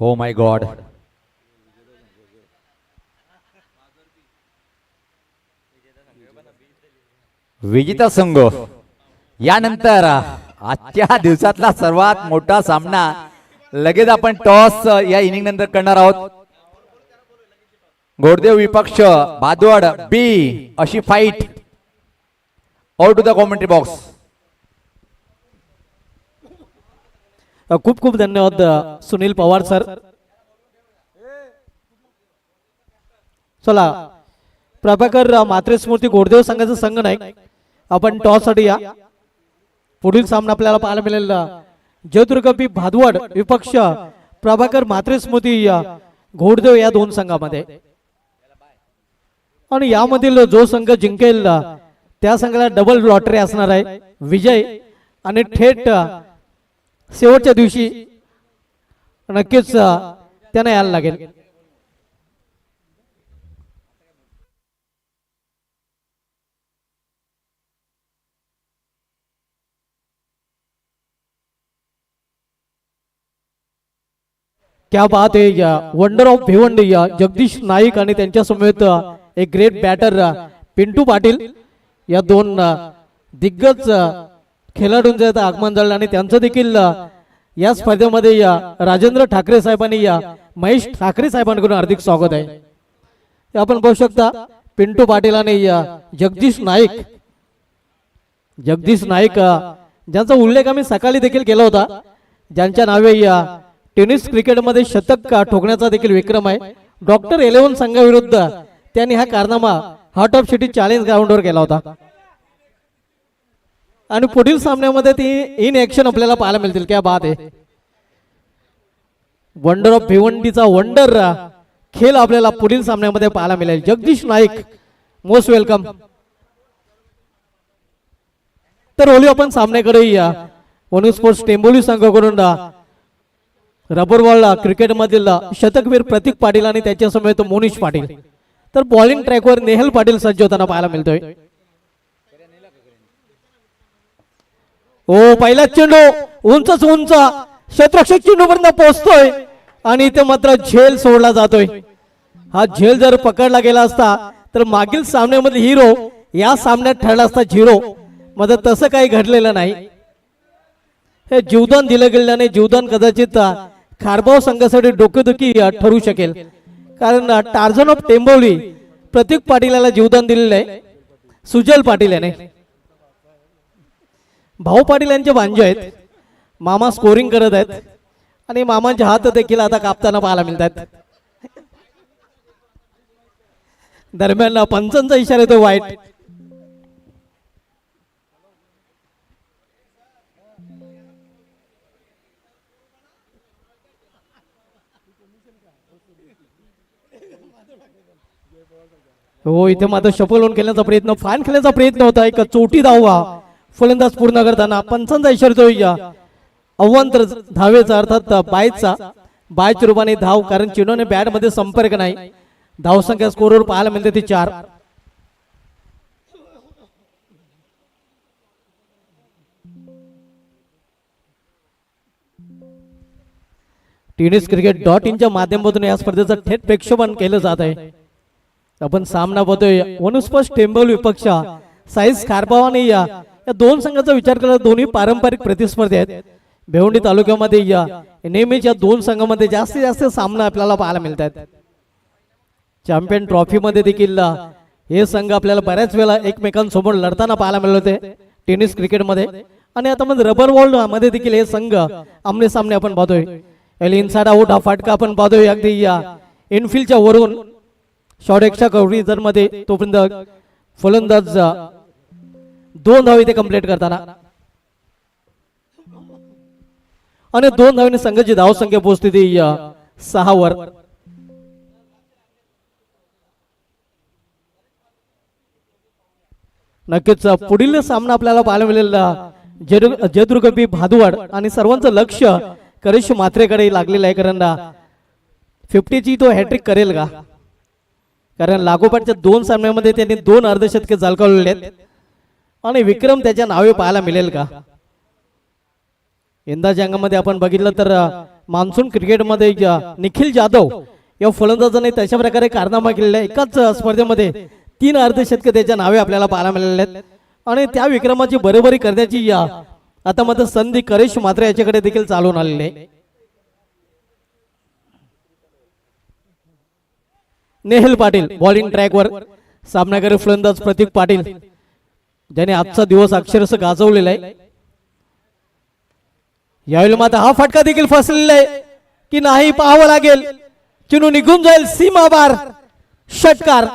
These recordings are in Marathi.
हो माय गॉड. विजेता संघ यानंतर आजच्या दिवसातला सर्वात मोठा सामना लगेच आपण टॉस या इनिंग नंतर करणार आहोत. गोडदेव विपक्ष भादवड बी अशी fight. Out to the commentary box. खूप खूप धन्यवाद सुनील पवार सर. चला प्रभाकर मात्रे स्मृती गोडदेव संघाचा संघ नाही, आपण टॉस साठी या. पुढील सामना आपल्याला पाहायला मिळेल जयदुर्ग बी भादवड विपक्ष प्रभाकर मात्रे स्मृती घोडदेव या दोन संघामध्ये. आणि यामधील जो संघ जिंकेल त्या संघाला डबल लॉटरी असणार आहे. विजय आणि थेट शेवटच्या दिवशी नक्कीच त्यांना यायला लागेल. क्या बात है. वंडर ऑफ भिवंडी जगदीश नाईक आणि त्यांच्या समेत एक ग्रेट बॅटर पिंटू पाटील या दोन दिग्गज खेळाडूंचं आगमन झालं आणि त्यांचं देखील या स्पर्धेमध्ये राजेंद्र ठाकरे साहेबांनी महेश ठाकरे साहेबांकडून हार्दिक स्वागत आहे. आपण पाहू शकता पिंटू पाटील आणि जगदीश नाईक. जगदीश नाईक ज्यांचा उल्लेख आम्ही सकाळी देखील केला होता, ज्यांच्या नावे टेनिस क्रिकेटमध्ये शतक ठोकण्याचा देखील विक्रम आहे. डॉक्टर 11 संघाविरुद्ध त्यांनी हा कारनामा हार्ट ऑफ सिटी चॅलेंज ग्राउंडवर केला होता. आणि पुढील सामन्यामध्ये ती इन ऍक्शन आपल्याला पाहायला मिळतील. क्या बात आहे. वंडर ऑफ भिवंडीचा वंडर खेळ आपल्याला पुढील सामन्यामध्ये पाहायला मिळेल. Jagdish Naik most welcome. तर ओली आपण सामन्याकडे या. वनू स्पोर्ट्स टेंबोली संघाकडून रबर बॉल क्रिकेट मधील शतकवीर प्रतीक पाटील आणि त्याच्या समेत मोनिश पाटील. तर बॉलिंग ट्रॅकवर नेहल पाटील सज्ज होताना पाहायला मिळतोय. ओ पहिला चेंडू उंचच उंच क्षेत्ररक्षक चेंडूपर्यंत पोहोचतोय आणि इथे मात्र झेल सोडला जातोय. हा झेल जर पकडला गेला असता तर मागील सामन्यामध्ये हिरो या सामन्यात ठरला असता झिरो. मात्र तसं काही घडलेलं नाही. हे जीवदान दिलं गेल्याने जीवदान कदाचित खारबाव संघासाठी डोकेदुखी ठरू शकेल, कारण टार्झन ऑफ टेंबोली प्रतीक पाटील जीवदान दिलेलं आहे सुजल पाटील याने. भाऊ पाटील यांचे भांजे आहेत. मामा स्कोरिंग करत आहेत आणि मामांचे हात देखील आता कापताना पाहायला मिळतात. दरम्यान पंचांचा इशारा येतो वाईट. हो इथे मात्र शफल होऊन खेळण्याचा प्रयत्न, फाईन खेळण्याचा प्रयत्न होता. एक चोटी धावा फलंदाज पूर्ण करताना पंचांचा इशारा येतो अव्वंतर धावेचा अर्थात बायच्या रूपाने धाव, कारण चिनोने बॅट मध्ये संपर्क नाही. धावसंख्या स्कोरवर पाहायला मिळते ती 4. टेनिस च्या माध्यमातून या स्पर्धेचं थेट प्रक्षेपण केलं जात आहे. आपण सामना बघतोय वनुस्पर्श टेंबोली विपक्ष साईज खारबाव आणि या दोन संघाचा विचार केला दोन्ही पारंपरिक प्रतिस्पर्धी आहेत. भिवंडी तालुक्यामध्ये नेहमीच या दोन संघांमध्ये जास्तीत जास्त सामना आपल्याला पाहायला मिळतात. चॅम्पियन ट्रॉफी मध्ये देखील हे संघ आपल्याला बऱ्याच वेळा एकमेकांसमोर लढताना पाहायला मिळत होते टेनिस क्रिकेटमध्ये. आणि आता मध्ये रबर बॉल मध्ये देखील हे संघ आमने सामने आपण पाहतोय. इनसाइड आउट हा फटका आपण पाहतोय अगदी या इनफिल्डच्या वरून शॉर्ट एक्स्ट्रा कव्हरेज मध्ये. तोपर्यंत फलंदाज 2 धाव इथे कंप्लीट करताना आणि 2 धावांनी संघाची धाव संख्या पोहोचते ती 6 वर. नक्कीच पुढील सामना आपल्याला पाहायला मिळेल जयदुर्ग बी भादवड आणि सर्वांचं लक्ष करिश मात्रेकडे लागलेलं आहे, कारण 50ची तो हॅट्रिक करेल का, कारण लागोपाठच्या 2 सामन्यामध्ये त्यांनी 2 अर्धशतके झळकावलेले आहेत आणि विक्रम त्याच्या नावे पाहायला मिळेल का. यंदाच्या अंगामध्ये आपण बघितलं तर मान्सून क्रिकेटमध्ये निखिल जाधव या फलंदाजाने तशा प्रकारे कारनामा केलेला आहे. एकाच स्पर्धेमध्ये 3 अर्धशतक त्याच्या नावे आपल्याला पाहायला मिळालेले आहेत आणि त्या विक्रमाची बरोबरी करण्याची आता मात्र संधी करेश मात्र याच्याकडे देखील चालून आलेली आहे. नेहल पाटील बॉलिंग ट्रॅकवर, सामनाकारी फलंदाज प्रतीक पाटील ज्याने आजचा दिवस अक्षरशः गाजवलेला आहे. यावेळी मात्र हा फटका देखील फसलेला आहे की नाही पाहावं लागेल. चिनू निघून जाईल सीमाबार, षटकार.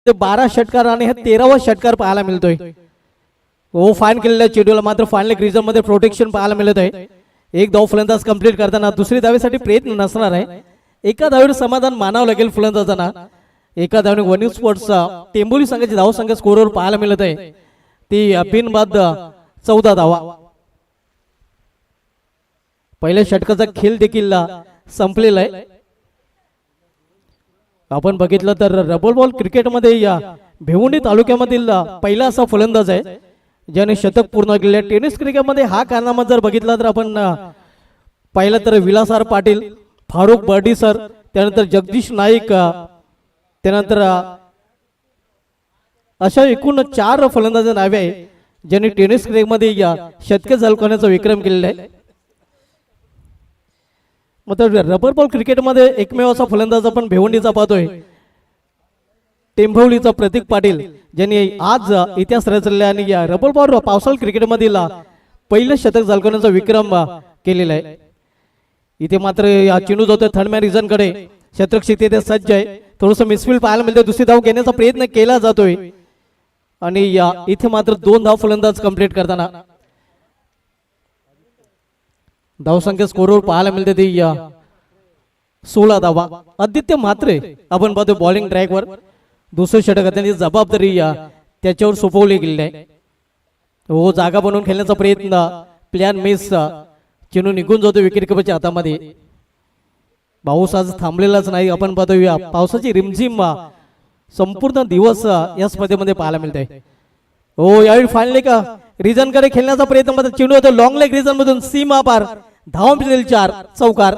ते 12 षटकार आणि हा 13वा षटकार पाहायला मिळतोय. ओ फाईन केलेल्या चेडूला मात्र फायनल ग्रीजर मध्ये प्रोटेक्शन पाहायला मिळत आहे. एक धाव फलंदाज कंप्लीट करताना दुसरी धावेसाठी प्रयत्न नसणार आहे. एका धावेवर समाधान मानावं लागेल फलंदाजांना. एका धावेने वन्यू स्पोर्ट्सचा टेंबोली संघाची धाव संख्या स्कोरवर पाहायला मिळत आहे ती बिनबाद 14 धावा. पहिल्या षटकाचा खेळ देखील संपलेला आहे. आपण बघितलं तर रबल बॉल क्रिकेटमध्ये या भिवंडी तालुक्यामधील पहिला असा फलंदाज आहे ज्याने शतक पूर्ण केले. टेनिस क्रिकेटमध्ये हा कारनामा जर बघितला तर आपण पाहिलं तर विलासार पाटील, फारुख बर्डी सर, त्यानंतर जगदीश नाईक, त्यानंतर अशा एकूण 4 फलंदाज नावे आहे ज्यांनी टेनिस क्रिकेटमध्ये या शतके झळकवण्याचा विक्रम केलेला आहे. मात्र रबर बॉल क्रिकेटमध्ये एकमेव असा फलंदाज आपण भिवंडीचा पाहतोय टेंभवलीचा प्रतीक पाटील ज्यांनी आज इतिहास रचलेला आणि या रबर बॉल पावसाळी क्रिकेटमधील पहिलं शतक झळकवण्याचा विक्रम केलेला आहे. इथे मात्र या चिनू जातोय थर्डमॅन रिझनकडे, शतरक्षक तिथे सज्ज आहे. थोडंसं मिसफील्ड पाहायला मिळते, दुसरी धाव घेण्याचा प्रयत्न केला जातोय आणि या इथे मात्र 2 धाव फलंदाज कंप्लीट करताना धावसंख्या स्कोरवर पाहायला मिळते ती 16 धावा. आदित्य म्हात्रे आपण पाहतो बॉलिंग ट्रॅकवर, दुसरं षटक त्यांची जबाबदारी त्याच्यावर सोपवली गेली आहे. हो जागा बनवून खेळण्याचा प्रयत्न, प्लॅन मिस, चिनू निघून जातो विकेट किपरच्या हातामध्ये. पाऊस आज थांबलेलाच नाही. आपण पाहतो या पावसाची रिमझिम संपूर्ण दिवस या स्पर्धेमध्ये पाहायला मिळते. हो यावेळी फायनली का रिझनकडे खेळण्याचा प्रयत्न मात्र चिनू होतो लॉंग लेग रिझन मधून सीमा पार, धाव मिळेल 4, चौकार.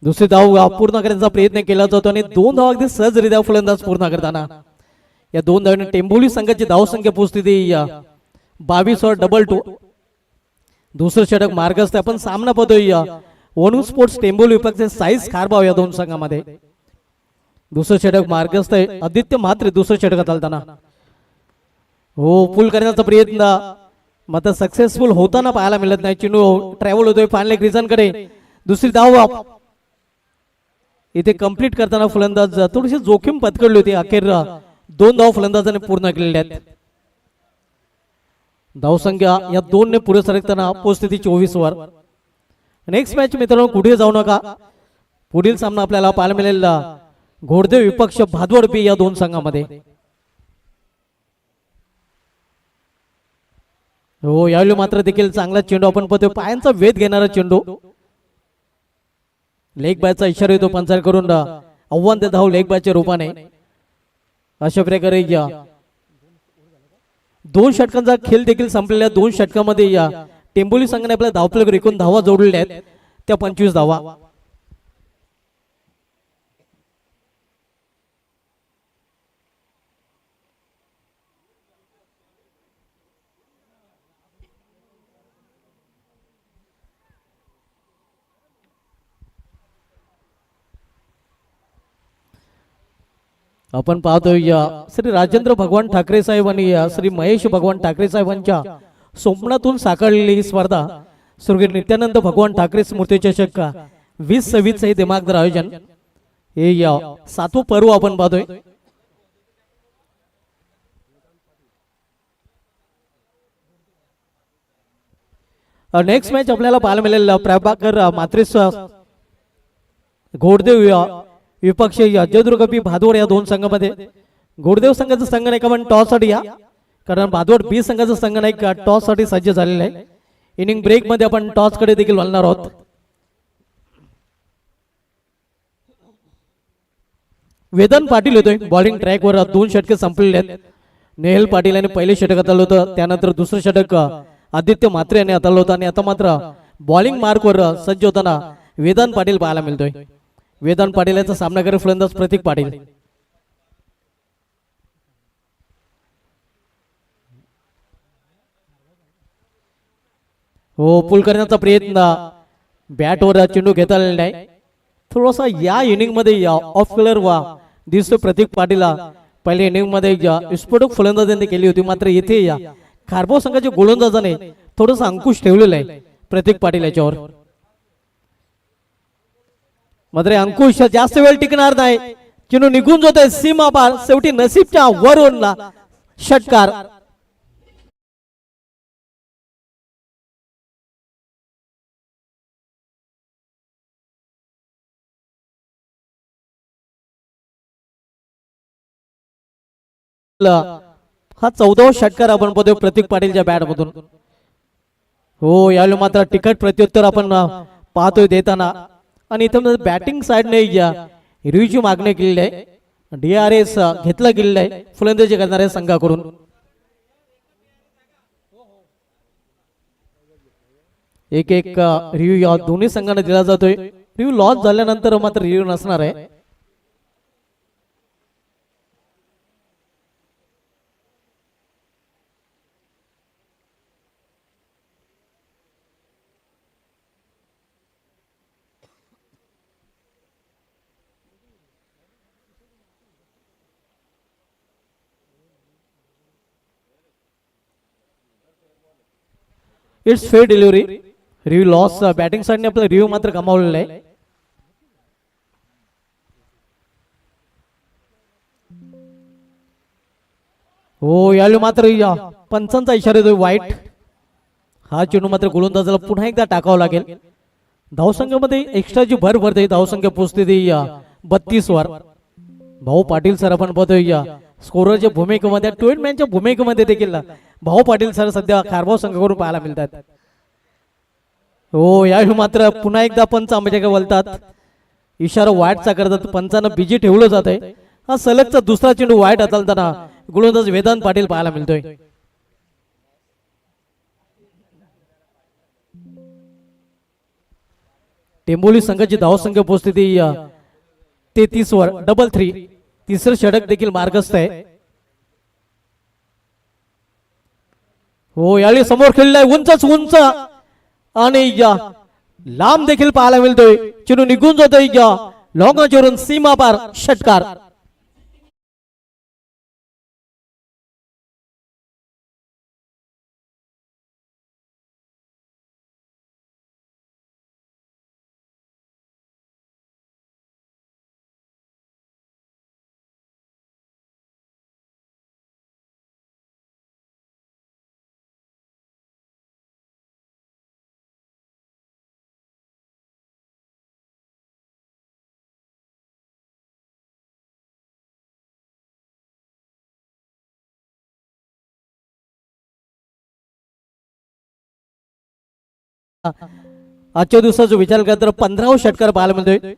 दुसरी धाव पूर्ण करण्याचा प्रयत्न केला जातो आणि 2 धाव अगदी सहजरित्या फलंदाज पूर्ण करताना या 2 धावांनी टेंभोली संघाची धाव संख्या पोहोचली ती 22 वर डबल 2. दुसरं षटक मार्गस्थ आपण सामना पाहतोय वनू स्पोर्ट्स टेंभोली विभागाचे साईज खारबाव या 2 संघामध्ये. दुसरं षटक मार्गस्थ आहे आदित्य म्हात्रे दुसरं षटक चालताना. हो पुल करण्याचा प्रयत्न मात्र सक्सेसफुल होताना पाहायला मिळत नाही. चिनू ट्रॅव्हल होतोय फायनल रिझनकडे, दुसरी धाव इथे कंप्लीट करताना फलंदाज थोडीशी जोखीम पत्करली होती. अखेर 2 धाव फलंदाजाने पूर्ण केलेल्या आहेत. धावसंख्या या 2 ने पुढे सरकताना पोहोचते 24 वर. नेक्स्ट मॅच मित्रांनो कुठे जाऊ नका. पुढील सामना आपल्याला पाहायला मिळेल घोडदेव विपक्ष भादवड बी या 2 संघामध्ये. हो यावेळी मात्र देखील चांगला चेंडू आपण पाहतोय, पायांचा वेध घेणारा चेंडू. लेग बॅचचा इशारा येतो पंचायत करून आव्हान देत धाव लेग बॅचच्या रूपाने. अशा प्रकारे 2 षटकांचा खेळ देखील संपलेल्या 2 षटकामध्ये टेंबोली संघाने आपल्या धावफलकावर एकूण धावा जोडलेल्या आहेत त्या 25 धावा. आपण पाहतोय श्री राजेंद्र भगवान ठाकरे साहेब आणि श्री महेश भगवान ठाकरे साहेबांच्या स्वप्नातून साकारलेली ही स्पर्धा स्वर्गीय नित्यानंद भगवान ठाकरे स्मृती चषक 2026 हे दिमागदार आयोजन. हे या सातवं पर्व आपण पाहतोय. नेक्स्ट मॅच आपल्याला पाहायला मिळेल प्रभाकर मात्रेस घोडदेव विपक्ष जयदुर्ग बी भादवड या दोन संघामध्ये. घोडदेव संघाचा संघ नाही का पण टॉस साठी या, कारण भादवड बी संघाचा संघ नाही का टॉस साठी सज्ज झालेला आहे. इनिंग ब्रेक मध्ये आपण टॉस कडे देखील वळणार आहोत. वेदन पाटील होतोय बॉलिंग ट्रॅक वर, 2 षटके संपलेले आहेत. नेहल पाटील यांनी पहिले षटक हाताळलं होतं, त्यानंतर दुसरं षटक आदित्य म्हात्रे यांनी हाताळलं होतं आणि आता मात्र बॉलिंग मार्क वर सज्ज होताना वेदन पाटील पाहायला मिळतोय. वेदन पाटील याचा सामना करेल फलंदाज प्रतीक पाटील. हो, पुल करण्याचा प्रयत्न, बॅटवर चेंडू घेता आलेला नाही. थोडासा या इनिंग मध्ये ऑफ कलर दिसतोय प्रतीक पाटीलला. पहिल्या इनिंग मध्ये विस्फोटक फलंदाज त्यांनी केली होती, मात्र येथे या खारबाव संघाच्या गोलंदाजाने थोडासा अंकुश ठेवलेला आहे प्रतीक पाटील याच्यावर. मात्र अंकुश जास्त वेळ टिकणार नाही, चेंडू निघून जातोय सीमा पार, शेवटी नसीबच्या वरून षटकार. हा 14वा षटकार आपण पाहतोय प्रतीक पाटीलच्या बॅट मधून. हो, यावेळी मात्र तिखट प्रत्युत्तर आपण पाहतोय देताना. आणि इथं बॅटिंग साइडने रिव्ह्यूची मागणी केलेली आहे, DRS घेतला गेलेला आहे फलंदाजी करणाऱ्या संघाकडून. एक रिव्ह्यू या दोन्ही संघांना दिला जातोय. रिव्ह्यू लॉस झाल्यानंतर मात्र रिव्ह्यू नसणार आहे. It's fair delivery. Review loss batting साइडने आपला रिव्ह्यू मात्र गमावलेला आहे. हो, यावेळी मात्र पंचांचा इशारा येतोय वाईट. हा चेंडू मात्र गोलंदाजाला पुन्हा एकदा टाकावा लागेल. धावसंख्येमध्ये एक्स्ट्राची भर भरते, धावसंख्या पोहोचते ती 32 वर. भाऊ पाटील सर आपण बघतोय स्कोररच्या भूमिकेमध्ये, टूएटमॅनच्या भूमिकेमध्ये देखील भाऊ पाटील सर सध्या खारबाव संघाकडून पाहायला मिळतात. हो, यावेळी मात्र पुन्हा एकदा पंच आंबेजकर बोलतात, इशारा वाईटचा करतात, पंचानं बिजी ठेवलं जात आहे. हा सलगचा दुसरा चेंडू वाईट हाताळताना गोलंदाज वेदांत पाटील पाहायला मिळतोय. टेंबोली संघाची धावसंख्या पोहोचते ती 33 वर, डबल 3. तिसरं षटक देखील मार्गस्थ आहे. हो, यावेळी समोर खेळलाय उंचच उंच आणि लांब देखील पाहायला मिळतोय. चेंडू निघून जातोय लॉंगवरून सीमा पार षटकार. आजच्या दिवसाचा विचार केला तर 15वा षटकार पाहायला मिळतोय.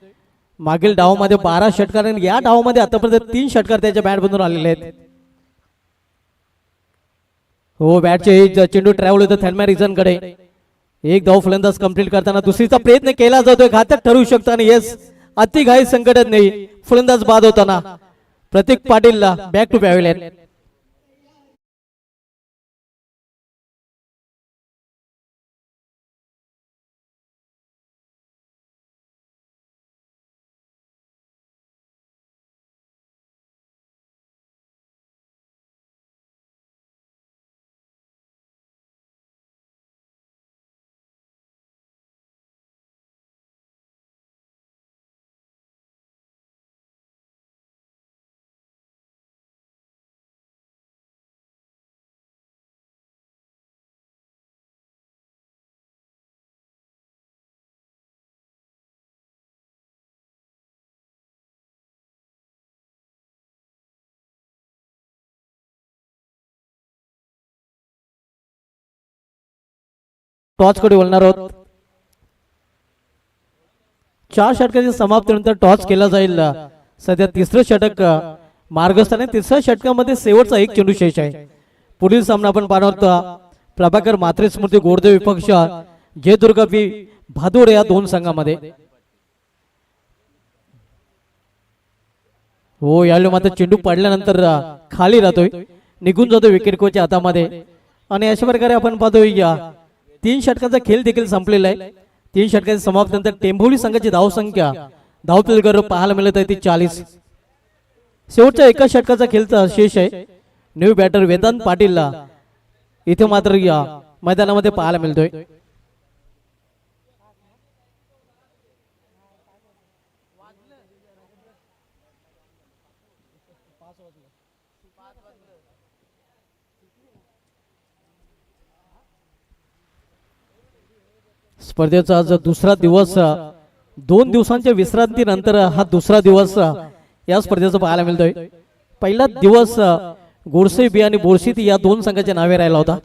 मागील डावामध्ये 12 षटकार आणि या डावामध्ये आतापर्यंत 3 षटकार त्याच्या बॅट मधून आलेले आहेत. हो, बॅटचे चेंडू ट्रॅव्हल होतं थॅलमॅ रिझन कडे. एक धाव फलंदाज कंप्लीट करताना दुसरीचा प्रयत्न केला जातोय, घातक ठरू शकतो आणि येस अति घाई संकटात नाही फलंदाज बाद होताना प्रतीक पाटीलला बॅक टू पॅव्हिलियन. टॉस कडे बोलणार आहोत. 4 षटकाच्या समाप्तीनंतर टॉस केला जाईल. सध्या तिसरं षटक मार्गस्थ आहे. तिसऱ्या षटकामध्ये शेवटचा एक चेंडू शेष आहे. पुढील सामना आपण पाहणार आहोत. प्रभाकर मात्रे स्मृती गोडदेव विपक्ष जयदुर्गा बी भादोड या दोन संघामध्ये. हो, यावेळी मात्र चेंडू पडल्यानंतर खाली राहतोय, निघून जातो विकेट कोचच्या हातामध्ये. आणि अशा प्रकारे आपण पाहतोय 3 षटकांचा खेळ देखील संपलेला आहे. 3 षटकांच्या समाप्तीनंतर टेंभोली संघाची धावसंख्या धावपलीकडे पाहायला मिळत आहे ती 40. शेवटच्या एका षटकाचा खेळचा शेष आहे. न्यू बॅटर वेदांत पाटील इथे मात्र या मैदानामध्ये पाहायला मिळतोय. स्पर्धेचा आज दुसरा दिवस, 2 दिवसांच्या विश्रांतीनंतर हा दुसरा दिवस या स्पर्धेचा पाहायला मिळतोय. पहिला दिवस गोडसे बी आणि बोरशीती या दोन संघाच्या नावे राहिला होता.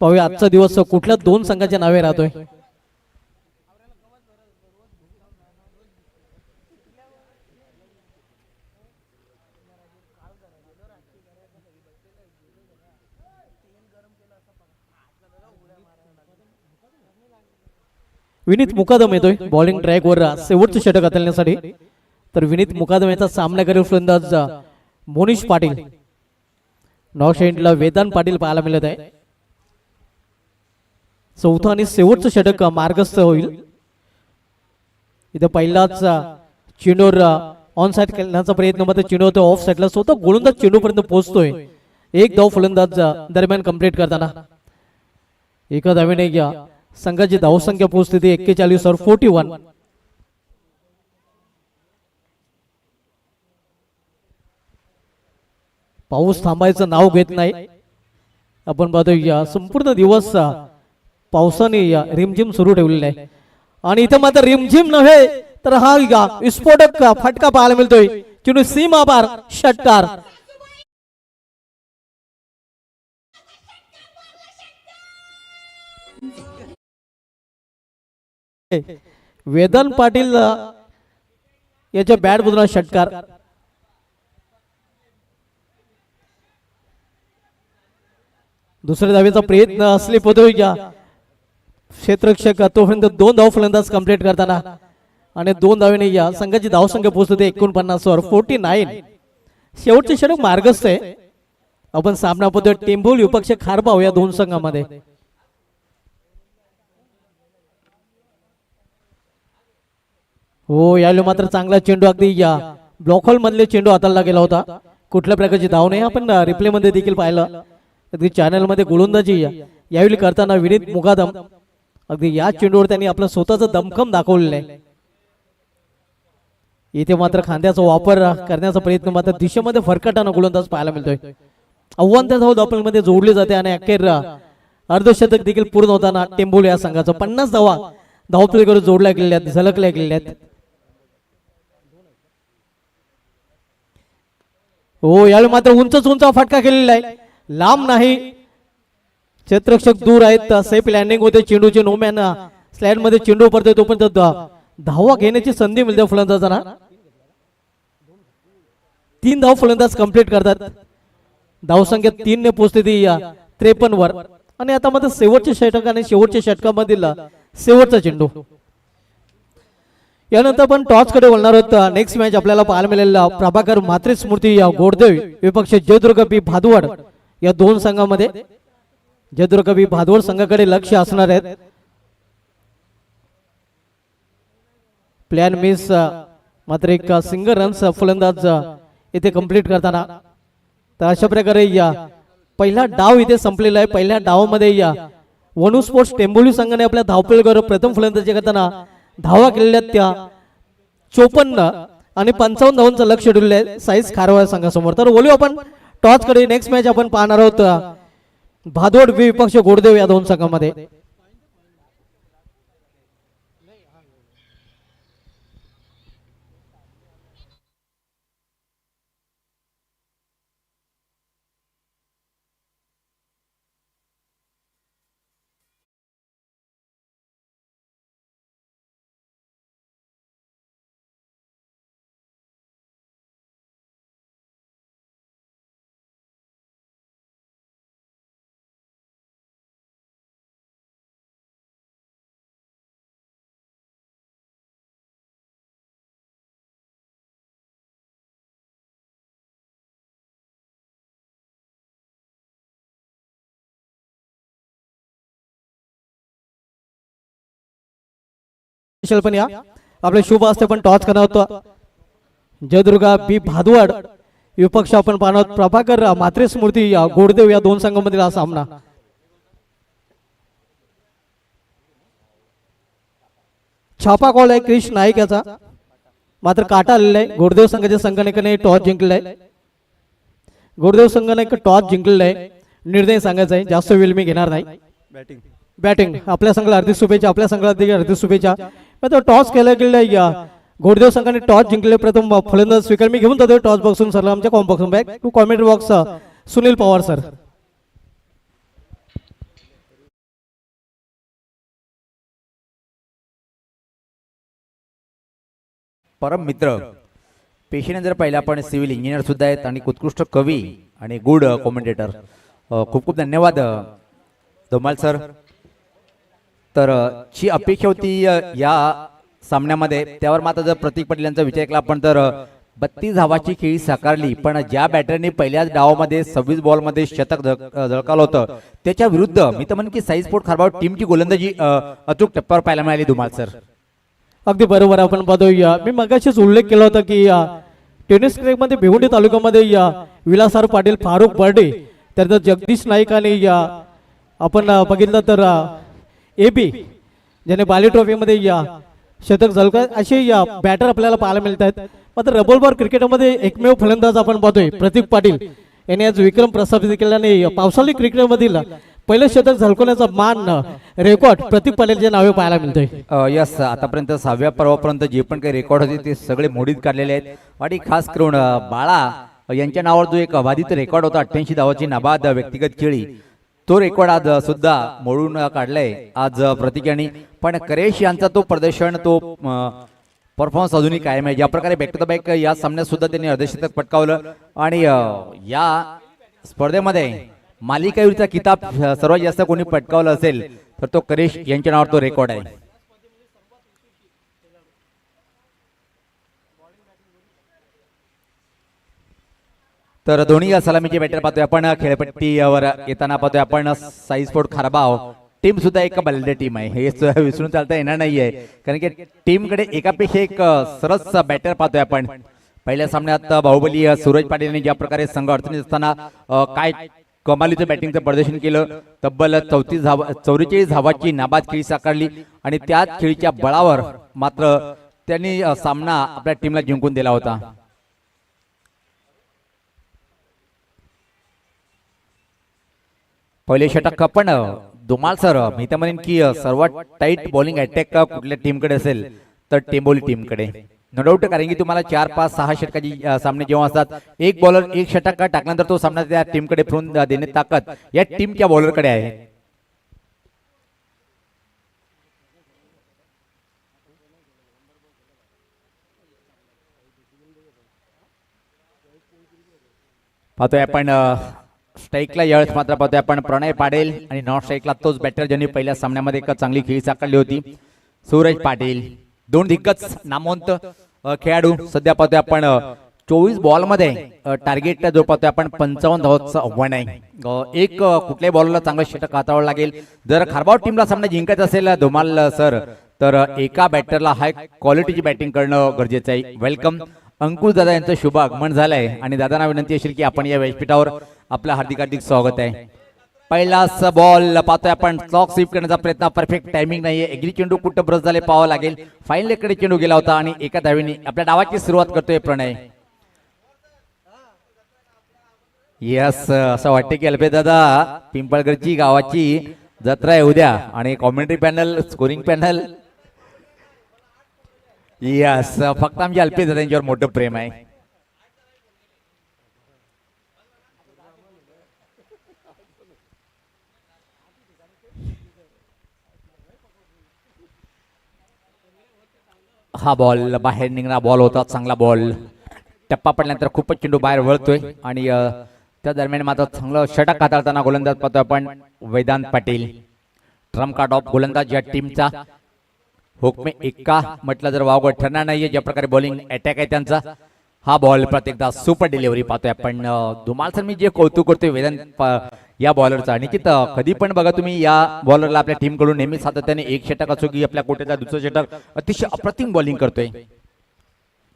पाहूया आजचा दिवस कुठल्या दोन संघाच्या नावे राहतोय. विनीत मुकादम येतोय बॉलिंग ट्रॅकवर शेवटचं षटक हाताळण्यासाठी. तर विनीत मुकादम याचा सामना करेल फलंदाज मोनिश पाटील. नॉकशेंटला वेदांत पाटील पाहायला मिळत आहे. चौथा आणि शेवटचं षटक मार्गस्थ होईल. इथं पहिलाच चेंडूवर ऑन साइड खेळण्याचा प्रयत्न मात्र चेंडू होतो ऑफ साइडला, स्वतः गोलंदाज चेंडू पर्यंत पोहोचतोय. एक धाव फलंदाज दरम्यान कंप्लीट करताना. एका धावेने संघाची धावसंख्या पोहोचते ती 41 वर 41. पाऊस थांबायचं नाव घेत नाही. आपण पाहतोय संपूर्ण दिवस पावसाने रिमझिम सुरू ठेवलेला आहे. आणि इथं मात्र रिमझिम नव्हे तर हा विस्फोटक फटका पाहायला मिळतोय. चेंडू सीमा पार षटकार. वेदांत पाटील याच्या बॅट मधून षटकार. दुसऱ्या धावेचा प्रयत्न असले पदवी क्षेत्ररक्षक तोपर्यंत 2 धाव फलंदाज कंप्लीट करताना. आणि 2 धावेने संघाची धावसंख्या पोहोचते 49 वर 49. शेवटचे षटक मार्गस्थ आहे. आपण सामना पद्धत टेंभोली विपक्ष खारबाव या दोन संघामध्ये. हो, यावेळी मात्र चांगला चेंडू अगदी ब्लॉक हॉल मधले चेंडू हाताळला गेला होता. कुठल्या प्रकारची धाव नाही आपण रिप्ले मध्ये देखील पाहिलं. अगदी चॅनल मध्ये गोलंदाजी यावेळी करताना विनीत मुकादम अगदी या चेंडूवर त्यांनी आपलं स्वतःच दमखम दाखवलेलं आहे. इथे मात्र खांद्याचा वापर करण्याचा प्रयत्न मात्र दिशेमध्ये फरकटानं गोलंदाज पाहायला मिळतोय. आव्हान त्या धाव धावपळीमध्ये जोडली जाते आणि अखेर अर्धशतक देखील पूर्ण होताना टेंभोली या संघाचं 50 धावा धावपळीकडे जोडल्या गेलेल्या आहेत, झलकल्या गेलेल्या आहेत. हो, यावेळी मात्र उंच फटका केलेला आहे, लांब नाही. क्षेत्ररक्षक दूर आहेत. सेफ लँडिंग होते चेंडूचे. नोमॅन स्लाइड मध्ये चेंडू पडतोय तोपर्यंत धावा घेण्याची संधी मिळते फलंदाजांना. 3 धाव फलंदाज कंप्लीट करतात. धावसंख्या 3 ने पोहोचते ती 53 वर. आणि आता मात्र शेवटच्या षटक आणि शेवटच्या षटकामधील शेवटचा चेंडू. यानंतर आपण टॉस कडे बोलणार आहोत. नेक्स्ट मॅच आपल्याला पाहायला मिळेल प्रभाकर मात्रे स्मृती गोडदेव विपक्ष जयदुर्गा बी भादवड या दोन संघामध्ये. जयदुर्गा बी भादवड संघाकडे लक्ष असणार आहेत. प्लॅन मिस मात्र एक सिंगल रन्स फलंदाज इथे कंप्लीट करताना. तर अशा प्रकारे पहिला डाव इथे संपलेला आहे. पहिल्या डावामध्ये वनू स्पोर्ट्स टेंभोली संघाने आपल्या धावपळीवर प्रथम फलंदाजी करताना धावा केलेल्या त्या 54 आणि 55 धावांचं लक्ष ठेवलेलं आहे साईज खारवा संघासमोर. तर बोलू आपण टॉस कडे. नेक्स्ट मॅच आपण पाहणार आहोत भादोड विपक्ष गोडदेव या दोन संघामध्ये. स्पेशल पण या आपले शुभ असते पण टॉस करणार होतो जयदुर्गा बी भादवड विपक्ष आपण पाहणार आहोत प्रभाकर म्हात्रे स्मृती गोडदेव या दोन संघांमधील हा सामना. छापा कॉल आहे क्रिश नाईक याचा मात्र काटा आलेला आहे. गोडदेव संघाच्या संघाने टॉस जिंकलेला आहे. गोडदेव संघाने टॉस जिंकलेला आहे. निर्णय सांगायचा आहे जास्त वेळ मी घेणार नाही. बॅटिंग आपल्या संघाला हार्दिक शुभेच्छा आपल्या संघाला हार्दिक शुभेच्छा. टॉस केला गेलेला गोडदेव संघाने टॉस जिंकले. प्रथम फलंदाज स्वीकार मी घेऊन जातो टॉस बॉक्सून सर आमच्या comm box back to commentary box Sunil Pawar sir. परम मित्र पेशीने जर पाहिलं आपण सिव्हिल इंजिनियर सुद्धा आहेत आणि उत्कृष्ट कवी आणि गुड कॉमेंटेटर. खूप खूप धन्यवाद धोमाल सर. तर ची अपेक्षा होती या सामन्यामध्ये त्यावर मात्र जर प्रतीक पाटील यांचा विचार केला आपण तर 32 धावाची खेळी साकारली पण ज्या बॅटरने पहिल्याच डावामध्ये 26 बॉलमध्ये शतक झळकावलं होतं त्याच्या विरुद्ध मी तर म्हणेन की साई स्पोर्ट खारबाव टीमची गोलंदाजी अचूक टप्प्यावर पाहायला मिळाली धुमाल सर. अगदी बरोबर आपण पाहतोय मी मगाशीच उल्लेख केला होता की टेनिस क्रिकेटमध्ये भिवंडी तालुक्यामध्ये विलासराव पाटील फारुख बर्डे त्यानंतर जगदीश नाईक आणि आपण बघितलं तर एबी ज्याने बाली ट्रॉफीमध्ये शतक झळका असे बॅटर आपल्याला पाहायला मिळत आहेत. मात्र रबल बॉल क्रिकेटमध्ये एकमेव फलंदाज आपण पाहतोय प्रतीक पाटील यांनी आज विक्रम प्रस्थापित केल्याने पावसाळी क्रिकेटमधील पहिलं शतक झळकवण्याचा मान रेकॉर्ड प्रतीक पाटीलच्या नावे पाहायला मिळतोय. यस आतापर्यंत 6व्या पर्वापर्यंत जे पण काही रेकॉर्ड होते ते सगळे मोडीत काढलेले आहेत आणि खास करून बाळा यांच्या नावावर जो एक अबाधित रेकॉर्ड होता 88 धावाची नाबाद व्यक्तिगत खेळी तो रेकॉर्ड आज सुद्धा मोडून काढलाय आज प्रतीक यांनी. पण करेश यांचा तो प्रदर्शन तो परफॉर्मन्स अजूनही कायम आहे. ज्या प्रकारे बॅक टू द बॅक या सामन्यात सुद्धा त्यांनी अर्धशतक पटकावलं आणि या स्पर्धेमध्ये मालिकावीरचा किताब सर्वात जास्त कोणी पटकावला असेल तर तो करेश यांच्या नावावर तो रेकॉर्ड आहे. तर दोन्ही सलामीचे बॅटर पाहतोय आपण खेळपट्टीवर येताना पाहतोय आपण साई स्पोर्ट खारबाव टीम सुद्धा एक बलदे टीम आहे हे विसरून चालता येणार नाहीये कारण की टीम कडे एकापेक्षा एक सरस बॅटर पाहतोय आपण. पहिल्या सामन्यात बाहुबली सूरज पाटील यांनी ज्या प्रकारे संघ अडचणीत असताना काय कमालीचं बॅटिंगचं प्रदर्शन केलं तब्बल 44 धावाची नाबाद खेळी साकारली आणि त्याच खेळीच्या बळावर मात्र त्यांनी सामना आपल्या टीमला जिंकून दिला होता. पहिले षटक पण धुमाल सर मी तर म्हणेन की सर्वात टाईट बॉलिंग अटॅक कुठल्या टीमकडे असेल तर टेंबोली टीमकडे नो डाऊट. कारण की तुम्हाला 4, 5, 6 षटकाची सामने जेव्हा असतात एक बॉलर एक षटक टाकल्यानंतर तो सामना त्या टीमकडे फिरून देण्याची ताकद या टीमच्या बॉलरकडे आहे. पाहतोय आपण स्ट्राईकला यावेळेस मात्र पाहतोय आपण प्रणय पाटील आणि नॉन स्ट्राईकला तोच बॅटर ज्यांनी पहिल्या सामन्यामध्ये एक चांगली खेळी साकारली होती सूरज पाटील. दोन दिग्गज नामवंत खेळाडू. सध्या पाहतोय आपण 24 बॉल मध्ये टार्गेट जो पाहतोय आपण 55 धावांचं आव्हान आहे. एक कुठल्याही बॉलरला चांगलं षटक हाताळावं लागेल जर खारबाव टीमला सामना जिंकायचा असेल धुमाल सर तर एका बॅटरला हाय क्वालिटीची बॅटिंग करणं गरजेचं आहे. वेलकम अंकुश दादा यांचं शुभ आगमन झालंय आणि दादांना विनंती असेल की आपण या व्यासपीठावर आपलं हार्दिक हार्दिक स्वागत आहे. पहिलाच बॉल पाहतोय आपण क्लॉक स्वीप करण्याचा प्रयत्न परफेक्ट टायमिंग नाहीये. एग्री चेंडू कुठं ब्रश झाले पाहावं लागेल. फाईन कडे चेंडू गेला होता आणि एका धावेने आपल्या डावाची सुरुवात करतोय प्रणय. यस असं वाटतं की अल्पे दादा पिंपळगडची गावाची जत्रा आहे उद्या आणि commentary panel scoring panel yes फक्त आमच्या अल्पे दादा यांच्यावर मोठं प्रेम आहे. हा बॉल बाहेर निघणारा बॉल होता चांगला बॉल. टप्पा पडल्यानंतर खूपच चेंडू बाहेर वळतोय आणि त्या दरम्यान मात्र चांगलं षटक हाताळताना गोलंदाज पाहतोय आपण Vedant Patil. Trump card of गोलंदाज या टीमचा. हुकमे एक्का म्हटलं जर वावगं ठरणार नाहीये. ज्या प्रकारे बॉलिंग अटॅक आहे त्यांचा. हा बॉल प्रत्येकदा सुपर डिलिव्हरी पाहतोय आपण. धुमाल सर मी जे कौतुक करतोय वेदांत या बॉलरचा. निश्चित कधी पण बघा तुम्ही या बॉलरला आपल्या टीम कडून नेहमी सातत्याने एक षटक असो की आपल्या कोट्याचा दुसरं षटक अतिशय अप्रतिम बॉलिंग करतोय.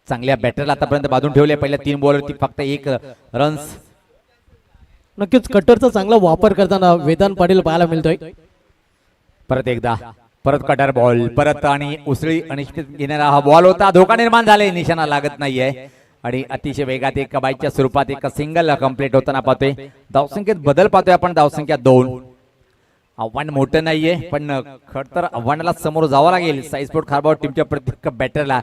चांगल्या बॅटरला आतापर्यंत बांधून ठेवले. पहिल्या 3 बॉलरती फक्त 1 रन्स. नक्कीच कटरचा चांगला वापर करताना वेदांत पाटील पाहायला मिळतोय. परत एकदा परत कटर बॉल परत आणि उसळी अनिश्चित घेणारा हा बॉल होता. धोका निर्माण झाले. निशाणा लागत नाहीये आणि अतिशय वेगात एक बाईच्या स्वरूपात एक सिंगल कंप्लीट होताना पाहतोय. धावसंख्येत बदल पाहतोय आपण. धावसंख्या 2. आव्हान मोठं नाहीये पण खरं तर आव्हानाला समोर जावं लागेल साई स्पोर्ट खारबाव टीमच्या प्रत्येक बॅटरला.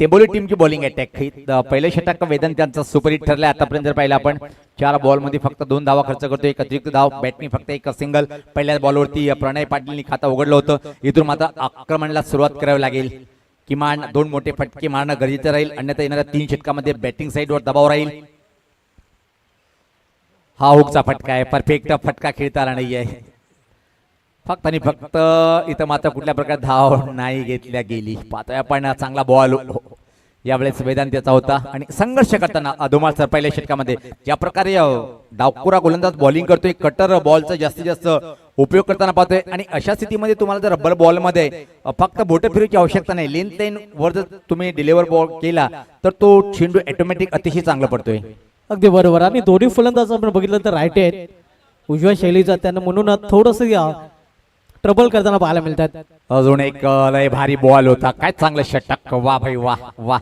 टेंबोली टीमची बॉलिंग अटॅक. पहिलं षटक वेदन त्यांचा सुपरहिट ठरलाय. आतापर्यंत जर पाहिलं आपण 4 बॉलमध्ये फक्त 2 धावा खर्च करतोय. एक अतिरिक्त धाव. बॅटनी फक्त एक सिंगल. पहिल्या बॉलवरती प्रणय पाटीलनी खातं उघडलं होतं. इथून मात्र आक्रमणाला सुरुवात करावी लागेल. किमान 2 मोठे फटके मारणं गरजेचं राहील. अन्यथा येणाऱ्या 3 षटकामध्ये बॅटिंग साईडवर दबाव राहील. हा हुकचा फटका आहे. परफेक्ट फटका खेळता आला नाहीये. फक्त आणि फक्त इथं मात्र कुठल्या प्रकारे धाव नाही घेतल्या गेली. पाहतोय आपण चांगला बॉल यावेळेस वेदांतीचा होता आणि संघर्ष करताना अधोमाळ सर पहिल्या षटकामध्ये ज्या प्रकारे डावखुरा गोलंदाज बॉलिंग करतोय. कटर बॉलचा जास्तीत जास्त उपयोग करताना पाहतोय आणि अशा स्थितीमध्ये तुम्हाला जर रबर बॉल मध्ये फक्त बोट फिरवायची आवश्यकता नाही. लेन लाईन वर जर तुम्ही डिलिव्हर बॉल केला तर तो चेंडू ऑटोमॅटिक अतिशय चांगला पडतोय. अगदी बरोबर. आणि दोन्ही फलंदाज आपण बघितलं तर राईट आहेत उजव्या शैलीचा. त्यांना म्हणून थोडस ट्रबल करताना पाहायला मिळतात. अजून एक लय भारी बॉल होता. काय चांगलं षटक. वा भाई वा वा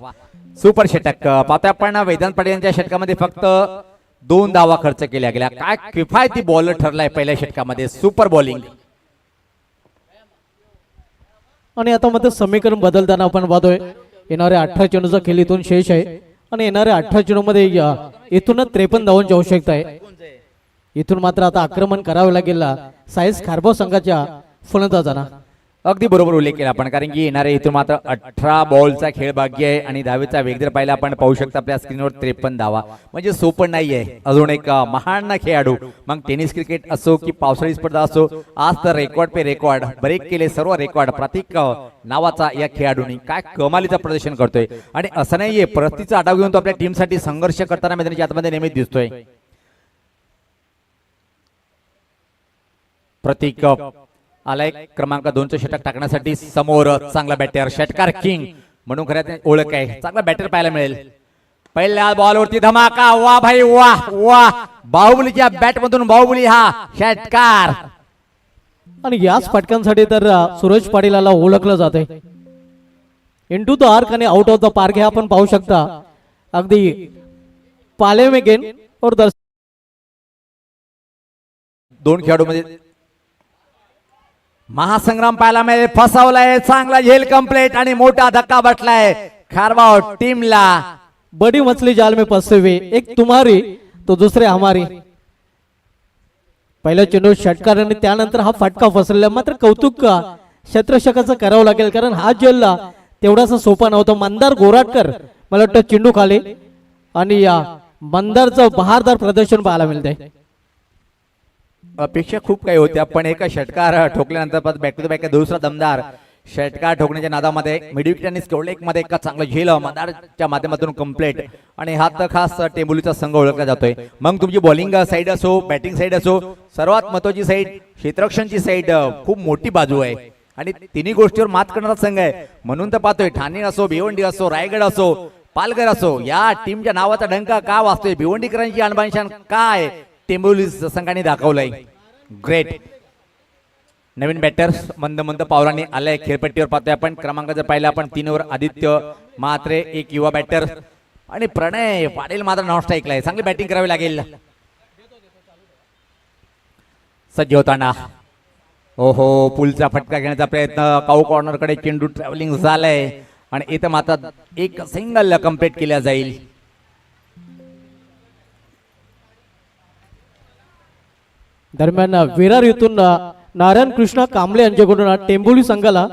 सुपर षटक. पाहतोय आपण वेदांत पाटील यांच्या षटकामध्ये फक्त 2 धावा खर्च केल्या गेल्या. काय किफायती बॉलर ठरलाय पहिल्या षटकामध्ये. Super bowling. आणि आता मात्र समीकरण बदलताना आपण पाहतोय येणाऱ्या 18 चेंडूचा खेळ इथून शेष आहे आणि येणाऱ्या 18 चेंडूमध्ये इथूनच 53 धावांची आवश्यकता आहे. इथून मात्र आता आक्रमण करावे लागेल साईज खारबाव संघाच्या फलंदाजांना. अगदी बरोबर उल्लेख केला आपण. कारण की येणारे इथून मात्र 18 बॉलचा खेळ बाकी आहे आणि धावेचा वेग जर पाहिला आपण पाहू शकता आपल्या स्क्रीनवर 53 धावा. म्हणजे सोपं नाहीये. अजून एक महान खेळाडू मग टेनिस क्रिकेट असो की पावसाळी स्पर्धा असो. आज तर रेकॉर्ड पे रेकॉर्ड ब्रेक केले सर्व रेकॉर्ड. प्रतीक नावाचा या खेळाडूंनी काय कमालीचं प्रदर्शन करतोय आणि असं नाहीये परिस्थितीचा आढावा घेऊन तो आपल्या टीमसाठी संघर्ष करताना मैदानाच्या आतमध्ये नेहमीच दिसतोय. प्रतीक आलाय क्रमांक 2चं षटक टाकण्यासाठी. समोर चांगला बॅटर षटकार किंग म्हणून खऱ्या ओळख आहे. चांगला बॅटर पाहायला मिळेल. पहिल्या बॉलवरती धमाका. वा भाई वा वा. बाहुबलीच्या बॅट मधून बाहुबली हा षटकार. आणि याच फटकांसाठी तर सूरज पाटीलला ओळखलं जाते. इनटू द आर्क आणि आउट ऑफ द पार्क हे आपण पाहू शकता. अगदी पाले में गेन और 2 खेळाडूमध्ये महासंग्राम पाहायला मिळेल. फसवलाय. चांगला झेल कंप्लीट आणि मोठा धक्का बसलाय खारबाव टीमला. बड़ी मछली जाल में फंसे हुए एक तुम्हारी तो दुसरे हमारी. पहिला चेंडू षटकार आणि त्यानंतर हा फटका फसलेला. मात्र कौतुक क्षेत्ररक्षकाचं करावं लागेल कारण हा झेलला तेवढासा सोपा नव्हता. मंदार गोराटकर मला वाटतं चेंडू खाली आणि या मंदारचं बहारदार प्रदर्शन पाहायला मिळतंय. अपेक्षा खूप काही होत्या पण एका षटकार ठोकल्यानंतर बॅक टू द बॅक दुसरा दमदार षटकार ठोकण्याच्या नादामध्ये मिडविकेट आणि स्कोरलेग मध्ये एक चांगलं झेल मंदारच्या माध्यमातून कंप्लीट. आणि हा तर खास टेंबोलीचा संघ ओळखला जातोय. मग तुमची बॉलिंग साईड असो बॅटिंग साईड असो सर्वात महत्वाची साईड क्षेत्ररक्षणची साईड खूप मोठी बाजू आहे आणि तिन्ही गोष्टीवर मात करणारा संघ आहे. म्हणून तर पाहतोय ठाणे असो भिवंडी असो रायगड असो पालघर असो या टीमच्या नावाचा डंका का वाजतोय. भिवंडीकरांची आणबाणशान काय टेंबोली संघाने दाखवलंय. ग्रेट. नवीन बॅटर मंद मंद पावलांनी आलाय खेळपट्टीवर. पाहतोय आपण क्रमांक जर पाहिला आपण 3 वर आदित्य म्हात्रे एक युवा बॅटर आणि प्रणय पाटील मात्र नॉन स्ट्राईकला आहे. चांगली बॅटिंग करावी लागेल. सज्ज होताना ओहो पुलचा फटका घेण्याचा प्रयत्न. काऊ कॉर्नर कडे चेंडू ट्रॅव्हलिंग झालाय आणि इथं मात्र एक सिंगल कंप्लीट केल्या जाईल. दरम्यान विरार येथून नारायण कृष्ण कांबळे यांच्याकडून टेंबोली संघाला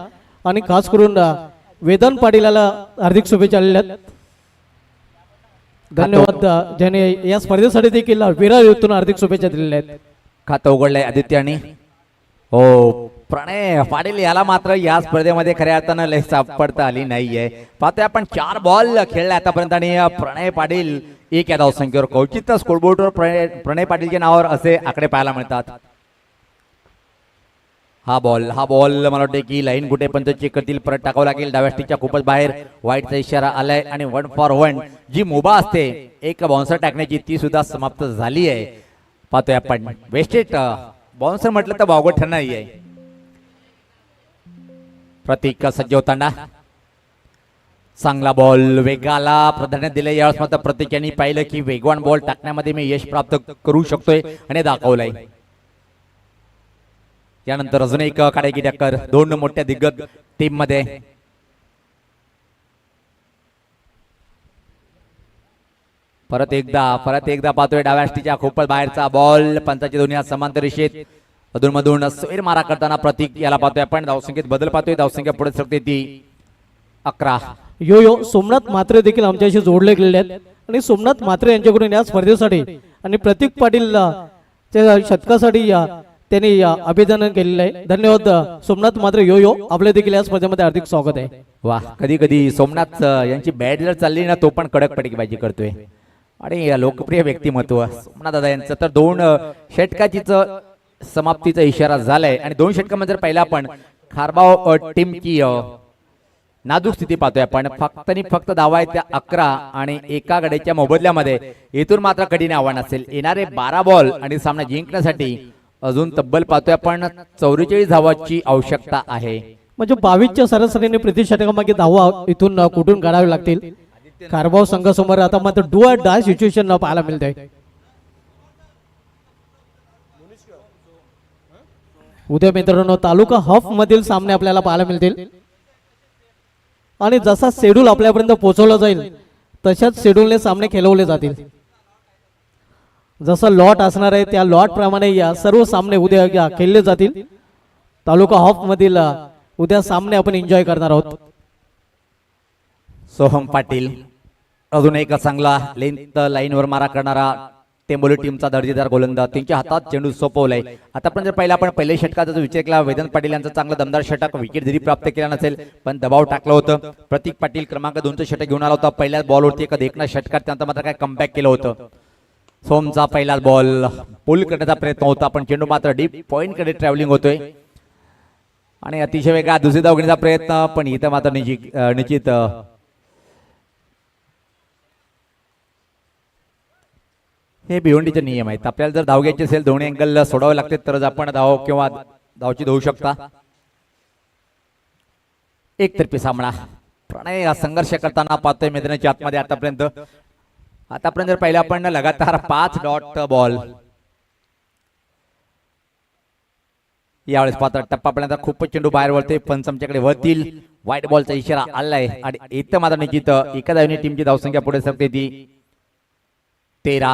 आणि खास करून वेदांत पाटीलला हार्दिक शुभेच्छा आलेल्या आहेत. धन्यवाद ज्याने या स्पर्धेसाठी देखील विरार येथून हार्दिक शुभेच्छा दिलेल्या आहेत. खातं उघडलंय आदित्याने. हो प्रणय पाटील याला मात्र या स्पर्धेमध्ये खऱ्या अर्थानं लय सापडता आली नाहीये. पाहतोय आपण 4 बॉल खेळले आतापर्यंत आणि प्रणय पाटील एक या धावसंख्येवर कौचित्य स्कोरबोर्डवर प्रणय पाटीलच्या नावावर असे आकडे पाहायला मिळतात. हा बॉल मला वाटते की लाईन कुठे पण चेक करतील, परत टाकावं लागेल. डाव्या स्टिकच्या खूपच बाहेर वाईटचा इशारा आलाय आणि 1 फॉर 1 जी मुभा असते एक बाउन्सर टाकण्याची ती सुद्धा समाप्त झाली आहे. पाहतोय आपण वेस्टेड बाउन्सर म्हटलं तर वावगं ठरणार आहे. प्रतीक सज्ज होताना चांगला बॉल वेगाला प्राधान्य दिले. यावेळेस मात्र प्रतीक यांनी पाहिलं की वेगवान बॉल टाकण्यामध्ये मी यश प्राप्त करू शकतोय आणि दाखवलंय. यानंतर अजून एक काढायची टक्कर दोन मोठ्या दिग्गज टीम मध्ये. परत एकदा पाहतोय डाव्या स्टिकच्या खूपच बाहेरचा बॉल पंचाची दोन्ही समांतर रेषेत अधूनमधून सैर मारा करताना प्रतीक याला पाहतोय आपण. धावसंख्येत बदल पाहतोय. धावसंख्या पुढे सरकते ती 11. यो सोमनाथ म्हात्रे देखील आमच्याशी जोडले गेलेले आहेत आणि सोमनाथ म्हात्रे यांच्याकडून या स्पर्धेसाठी आणि प्रतीक पाटील च्या शतकासाठी त्यांनी अभिनंदन केलेलं आहे. धन्यवाद सोमनाथ म्हात्रे. यो आपले देखील या स्पर्धेमध्ये हार्दिक स्वागत आहे. वा कधी कधी सोमनाथ यांची बॅट जर चालली ना तो पण कडक पडकीबाजी करतोय आणि लोकप्रिय व्यक्तिमत्व सोमनाथ दादा यांचं. तर 2 षटकाचीच समाप्तीचा इशारा झालाय आणि 2 षटकामध्ये जर पहिला आपण खारबाव टीमची नाजूक स्थिती पाहतोय आपण. फक्त आणि फक्त धावा आहेत त्या 11 आणि एका गड्याच्या मोबदल्यामध्ये इथून मात्र कठीण आव्हान असेल. येणारे 12 बॉल आणि सामना जिंकण्यासाठी अजून तब्बल पाहतोय आपण 44 धावाची आवश्यकता आहे. म्हणजे 22च्या सरासरीने प्रति षटकामागे धावा इथून कुठून काढावे लागतील. खारबाव संघासमोर आता मात्र डू ऑर डाय सिच्युएशन पाहायला मिळते. उद्या मित्रांनो तालुका हॉफ मधील सामने आपल्याला पाहायला मिळतील आणि जसा शेड्यूल आपल्यापर्यंत पोहोचवला जाईल तशाच शेड्यूलने सामने खेळवले जातील. जसं लॉट असणार आहे त्या लॉट प्रमाणे या सर्व सामने उद्या खेळले जातील. तालुका हॉफ मधील उद्या सामने आपण एन्जॉय करणार आहोत. सोहम पाटील अजून एक चांगला लेंथ लाईनवर मारा करणारा टेंबोली टीमचा दर्जेदार गोलंदाज. त्यांच्या हातात चेंडू सोपवलाय. आता पण जर पहिला आपण पहिल्या षटकाचा जो विचार केला वेदांत पाटील यांचा चांगला दमदार षटक विकेट जरी प्राप्त केला नसेल पण दबाव टाकलं होतं. प्रतीक पाटील क्रमांक 2चं षटक घेऊन आला होता. पहिल्याच बॉलवरती एका देखना षटकात त्यानंतर मात्र काय कमबॅक केलं होतं. सोमचा पहिलाच बॉल पुल करण्याचा प्रयत्न होता पण चेंडू मात्र डीप पॉइंट कडे ट्रॅव्हलिंग होतोय आणि अतिशय वेगळा दुसरी धाव घेण्याचा प्रयत्न पण इथं मात्र निश्चित हे भिवंडीचे नियम आहेत. आपल्याला जर धाव घ्यायची असेल दोन्ही अँगल सोडावे लागते तरच आपण धाव किंवा धावची धावू शकता. एकतर्फी सामना प्रणय संघर्ष करताना पाहतोय मैदानाच्या आतमध्ये. आतापर्यंत जर पहिला आपण लगातार 5 डॉट बॉल. यावेळेस पाहता टप्पा पर्यंत खूपच चेंडू बाहेर वळते पण आमच्याकडे वरतील व्हाईट बॉलचा इशारा आलाय आणि इथं मात्र निश्चित एका धावने टीमची धावसंख्या पुढे सरकते ती 13.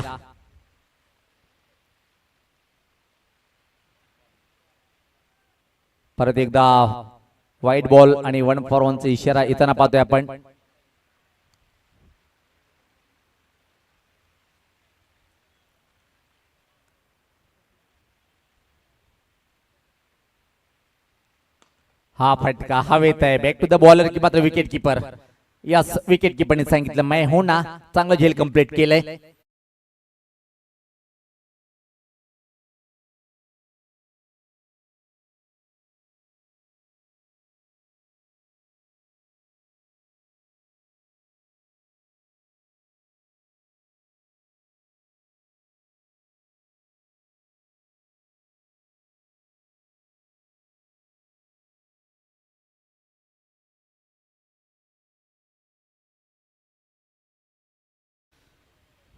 परत एकदा व्हाईट बॉल आणि 1 फॉर 1 चा इशारा येताना पाहतोय आपण. हा फटका हवेत आहे. बॅक टू द बॉलर की मात्र विकेट कीपर. यस विकेट कीपरने सांगितलं मैं हो ना. चांगलं झेल कंप्लीट केलंय.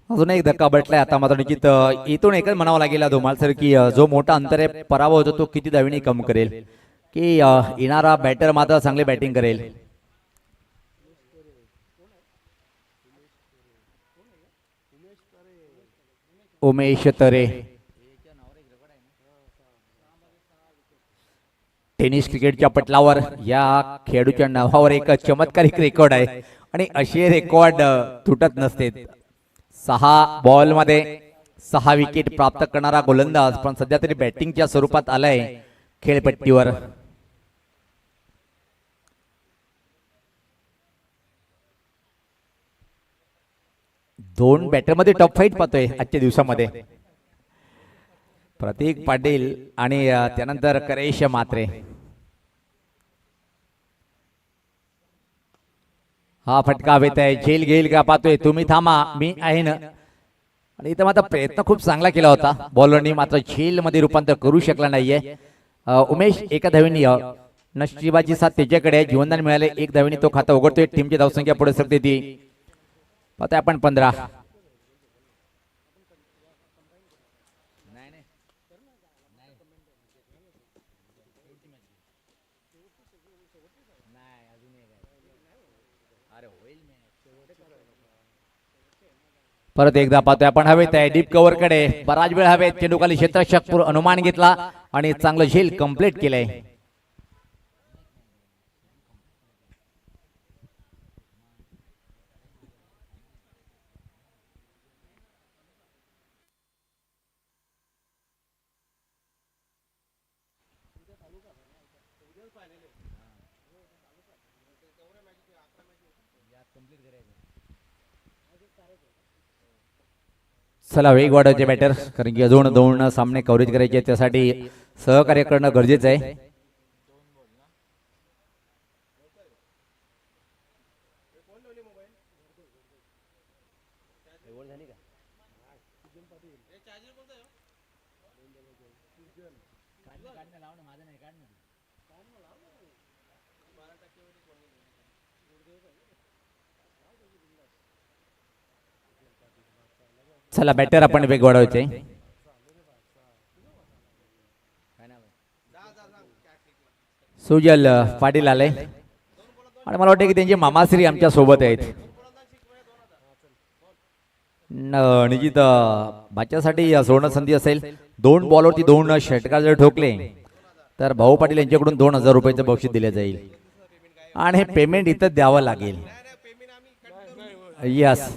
अजून एक धक्का बटलाय. आता मात्र निश्चित इथून एकच म्हणावं लागेल धुमाल सर की जो मोठा अंतर आहे पराभव होतो तो किती धावीने कम करेल की येणारा बॅटर मात्र चांगली बॅटिंग करेल. उमेश तरे टेनिस क्रिकेटच्या पटलावर या खेळाडूच्या नावावर एक चमत्कारिक रेकॉर्ड आहे आणि असे रेकॉर्ड तुटत नसते. 6 बॉल मध्ये 6 विकेट प्राप्त करणारा गोलंदाज पण सध्या तरी बॅटिंगच्या स्वरूपात आलाय खेळपट्टीवर. दोन बॅटरमध्ये टॉप फाईट पाहतोय आजच्या दिवसामध्ये. प्रतीक पाटील आणि त्यानंतर करेश मात्रे. हा फटका हवेत आहे. झेल घेईल का पाहतोय. तुम्ही थांबा मी आहे ना. आणि इथं मात्र प्रयत्न खूप चांगला केला होता बॉलरनी, मात्र झेल मध्ये रूपांतर करू शकला नाहीये. उमेश एका धावेनी नशिबाची साथ त्याच्याकडे आहे. जीवनदान मिळाले. एक धावेनी तो खाता उघडतोय. टीमची धावसंख्या पुढे सरते ती पाहतोय आपण 15. परत एकदा पाहतोय आपण हवेत आहे. डीप कव्हर कडे बराच वेळ हवेत. चेंडूखाली क्षेत्ररक्षक अनुमान घेतला आणि चांगलं झेल कंप्लीट केलंय. चला वेग वाढवायचे बॅटर, कारण की अजून दोन सामने कव्हरेज करायचे, त्यासाठी सहकार्य करणं गरजेचं आहे. चला बॅटर आपण वेग वाढवायचे. सुजल पाटील आले आणि मला वाटतं की त्यांचे मामाश्री आमच्या सोबत आहेत. निश्चित भाच्यासाठी सुवर्ण संधी असेल. 2 बॉलवरती 2 षटकार जर ठोकले तर भाऊ पाटील यांच्याकडून 2000 रुपयाचं बक्षीस दिले जाईल आणि हे पेमेंट इथं द्यावं लागेल. यस,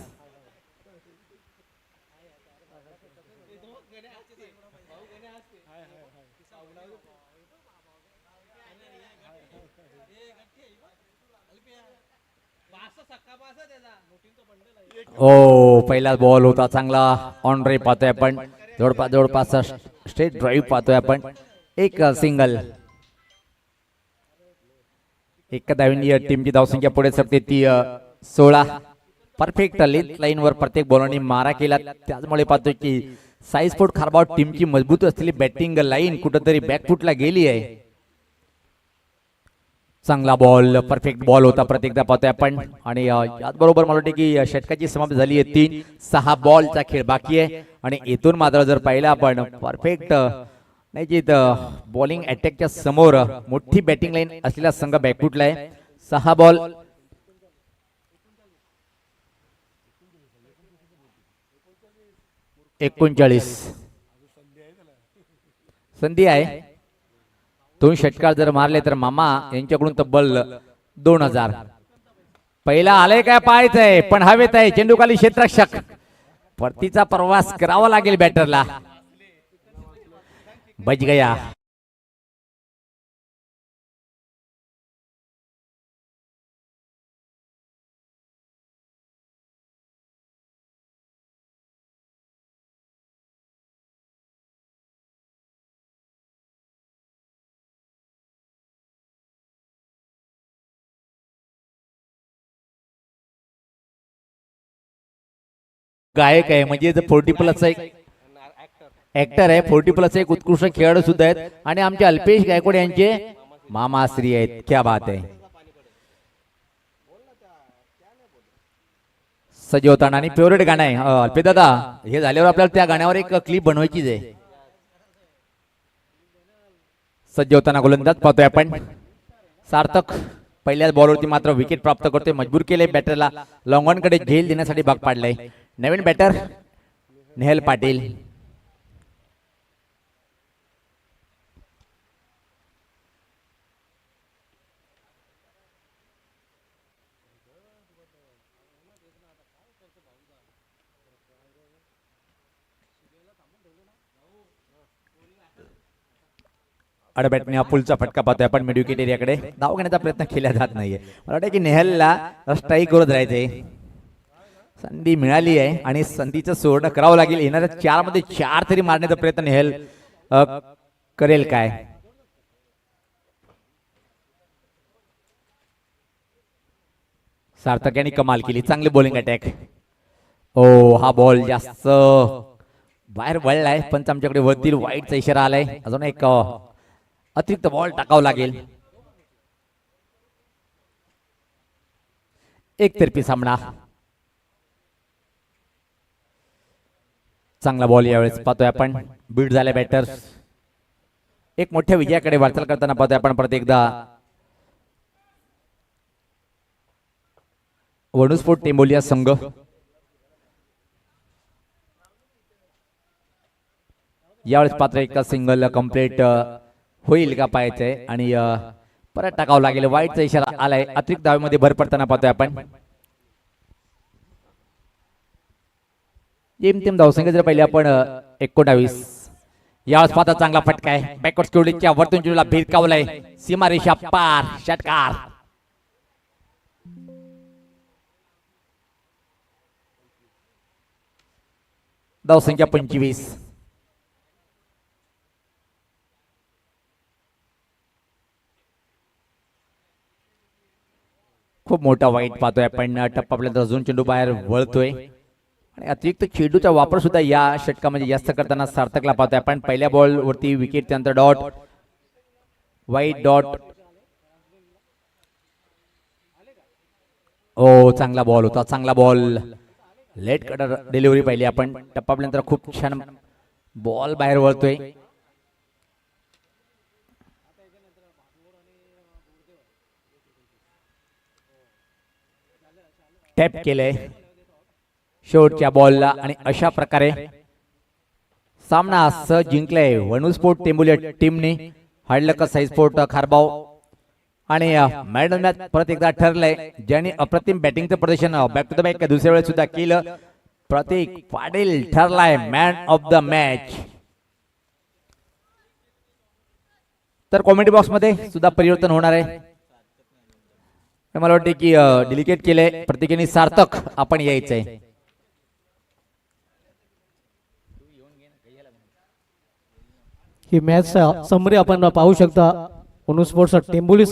ओ पहिला बॉल होता चांगला ऑन रे पाहतोय आपण. जवळपास स्ट्रेट ड्राईव्ह पाहतोय आपण. एक सिंगल. एका धावेने टीमची धावसंख्या पुढे सरते ती 16. परफेक्ट लेंथ लाईन वर प्रत्येक बॉलरनी मारा केला. त्याचमुळे पाहतोय की साई स्पोर्ट खारबाव टीमची मजबूत असलेली बॅटिंग लाईन कुठंतरी बॅकफुटला गेली आहे. चांगला बॉल, परफेक्ट बॉल होता प्रत्येकदा पाहतोय आपण. आणि याचबरोबर मला वाटते की षटकाची समाप्ती झाली आहे. 3-6 बॉलचा खेळ बाकी आहे आणि इथून मात्र जर पाहिलं आपण परफेक्ट नाही जी बॉलिंग अटॅकच्या समोर मोठी बॅटिंग लाईन असलेला संघ बॅकफुटला आहे. 6 बॉल 39 संधी आहे. 2 षटकार जर मारले तर मामा यांच्याकडून तब्बल 2000. पहिला आलंय काय पाहायचंय, पण हवेत आहे. चेंडूखाली क्षेत्ररक्षक. परतीचा प्रवास करावा लागेल बॅटरला. बच गया. गायक आहे म्हणजे 40+ एक ऍक्टर आहे. 40+ एक उत्कृष्ट खेळाडू सुद्धा आहेत आणि आमचे अल्पेश गायकवाड यांचे मामाश्री आहेत. क्या बात आहे. सजवताना आणि फेवरेट गाणं आहे अल्पेश दादा. हे झाल्यावर आपल्याला त्या गाण्यावर एक क्लिप बनवायचीच आहे. सजवताना गोलंदाज पाहतोय आपण. सार्थक पहिल्याच बॉलवरती मात्र विकेट प्राप्त करतोय. मजबूर केले बॅटरला लॉंग ऑन कडे झेल देण्यासाठी भाग पाडलाय. नवीन बॅटर नेहल पाटील. अडबॅटने अपुलचा फटका पाहतोय आपण. मिड विकेट एरियाकडे धाव घेण्याचा प्रयत्न केला जात नाहीये. मला वाटतं की नेहलला स्ट्राईक करत राहायचे. संधी मिळाली आहे आणि संधीचं सोडणं करावं लागेल. येणाऱ्या 4 मध्ये 4 तरी मारण्याचा प्रयत्न नेहल करेल काय. सार्थक यांनी कमाल केली. चांगली बॉलिंग अटॅक. ओ हा बॉल जास्त बाहेर वळलाय पण आमच्याकडे वरती वाईटचा इशारा आलाय. अजून एक अतिरिक्त बॉल टाकावं लागेल. एकतर्फी सामना. चांगला बॉल यावेळेस पाहतोय आपण. बीट झाले बॅटर. एक मोठ्या विजयाकडे वाटचाल करताना पाहतोय आपण परत एकदा. वणूस्फोट टेंबोलिया संघ यावेळेस पात्र एका सिंगल कंप्लीट होईल का पाहायचंय आणि परत टाकावं लागेल. वाईटचा इशारा आलाय. अतिरिक्त धावेमध्ये भर पडताना पाहतोय आपण. जेमतेम धावसंख्या जर पहिले आपण 29. यावेळेस पाहता चांगला फटका आहे. बॅकवर्ड स्क्युडीच्या वरतून चेंडूला भिरकावलाय. सीमारेषा पार. षटकार. धावसंख्या 25. खूप मोठा वाईट पाहतोय आपण. टप्पा आपल्याला अजून चेंडू बाहेर वळतोय आणि अतिरिक्त चेंडूचा वापर सुद्धा या षटकामध्ये जास्त करताना सार्थकला पाहतोय आपण. पहिल्या बॉल वरती विकेट त्यानंतर डॉट. वाईट डॉट. ओ चांगला बॉल होता. चांगला बॉल. लेट कटर डिलिव्हरी पाहिली आपण. टप्पा आपल्यानंतर खूप छान बॉल बाहेर वळतोय. टॅप केलंय शेवटच्या बॉलला आणि अशा प्रकारे सामना सहज जिंकलाय वणूस्फोट टेंबोलिया टीमने. हडलक साईस्फोट खारबाव आणि मॅडम मॅच परत एकदा ठरलंय ज्यांनी अप्रतिम बॅटिंगचं प्रदर्शन बॅक टू द बॅक दुसऱ्या वेळेस सुद्धा केलं. प्रतीक पाटील ठरलाय मॅन ऑफ द मॅच. तर कॉमेंट बॉक्स मध्ये सुद्धा परिवर्तन होणार आहे. मला वाटते की डेलिकेट केलंय प्रत्येकाने सार्थक आपण यायचंय. ही मॅच समरी आपण पाहू शकता. वणू स्पोर्ट्स टेंबोली